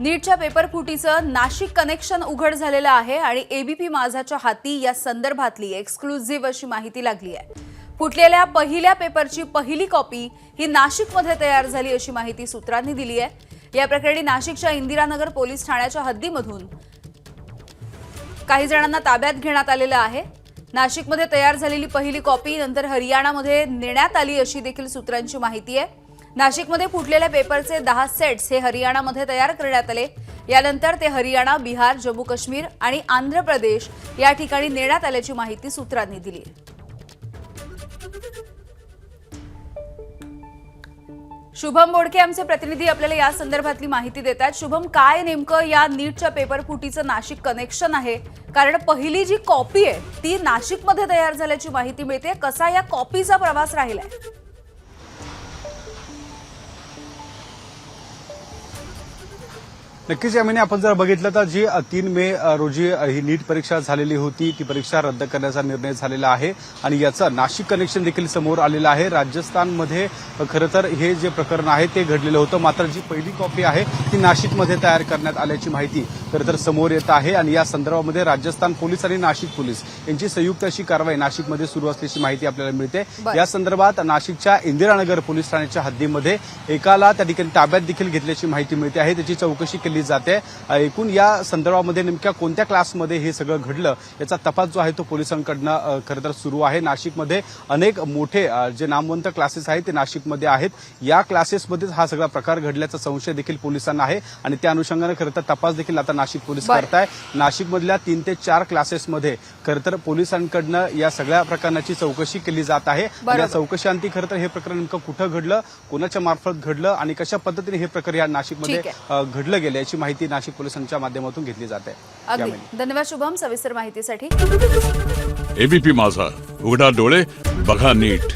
नीटच्या paper फुटीचं Nashik connection उघड झालेलं आहे आणि एबीपी माझाच्या हाती या संदर्भातली एक्सक्लुझिव्ह अशी माहिती लागली आहे। फुटलेल्या पहिल्या पेपरची पहिली कॉपी ही नाशिकमध्ये तयार झाली अशी माहिती सूत्रांनी दिली आहे। या प्रकरणी नाशिकच्या इंदिरानगर पोलीस ठाण्याच्या हद्दीमधून काही जणांना ताब्यात घेण्यात आलेलं आहे। नाशिकमध्ये तयार झालेली पहिली कॉपी नंतर हरियाणामध्ये नेण्यात आली अशी देखील सूत्रांची माहिती आहे। नाशिकमध्ये फुटलेल्या पेपरचे 10 सेट्स हे हरियाणामध्ये तयार करण्यात आले। यानंतर ते हरियाणा, बिहार, जम्मू काश्मीर आणि आंध्र प्रदेश या ठिकाणी नेण्यात आल्याची माहिती सूत्रांनी दिली आहे। शुभम बोडके आमचे प्रतिनिधी आपल्याला या संदर्भातली माहिती देतात। शुभम, काय नेमकं या नीटच्या पेपर फुटीचं नाशिक कनेक्शन आहे? कारण पहिली जी कॉपी आहे ती नाशिकमध्ये तयार झाल्याची माहिती मिळते। कसा या कॉपीचा प्रवास राहिलाय? नक्कीच यामिनी आपण जर बघितलं तर जी 3 मे रोजी ही नीट परीक्षा झालेली होती ती परीक्षा रद्द करण्याचा निर्णय झालेला आहे आणि याचं नाशिक कनेक्शन देखील समोर आलेलं आहे। राजस्थानमध्ये खरं तर हे जे प्रकरण आहे ते घडलेलं होतं, मात्र जी पहिली कॉपी आहे ती नाशिकमध्ये तयार करण्यात आल्याची माहिती खरं तर समोर येत आहे आणि या संदर्भामध्ये राजस्थान पोलीस आणि नाशिक पोलीस यांची संयुक्त अशी कारवाई नाशिकमध्ये सुरू असल्याची माहिती आपल्याला मिळते। या संदर्भात नाशिकच्या इंदिरानगर पोलीस ठाण्याच्या हद्दीमध्ये एकाला त्या ठिकाणी ताब्यात देखील घेतल्याची माहिती मिळते आहे। त्याची चौकशी केली जाते। एकूण या संदर्भामध्ये नेमक्या कोणत्या क्लासमध्ये हे सगळं घडलं याचा तपास जो आहे तो पोलिसांकडनं खरं तर सुरू आहे। नाशिकमध्ये अनेक मोठे जे नामवंत क्लासेस आहेत ते नाशिकमध्ये आहेत। या क्लासेसमध्येच हा सगळा प्रकार घडल्याचा संशय देखील पोलिसांना आहे आणि त्या अनुषंगाने खरं तर तपास देखील आता नाशिक पोलीस करताय। नाशिकमधल्या 3 ते 4 क्लासेसमध्ये खरं तर पोलिसांकडनं या सगळ्या प्रकरणाची चौकशी केली जात आहे। या चौकशीअंती खरं तर हे प्रकरण नेमकं कुठं घडलं, कोणाच्या मार्फत घडलं आणि कशा पद्धतीने हे प्रकरण या नाशिकमध्ये घडलं गेलं याची माहिती नाशिक पोलिसांच्या माध्यमातून घेतली जाते। धन्यवाद शुभम सविस्तर माहितीसाठी। एबीपी माझा, उघडा डोळे बघा नीट।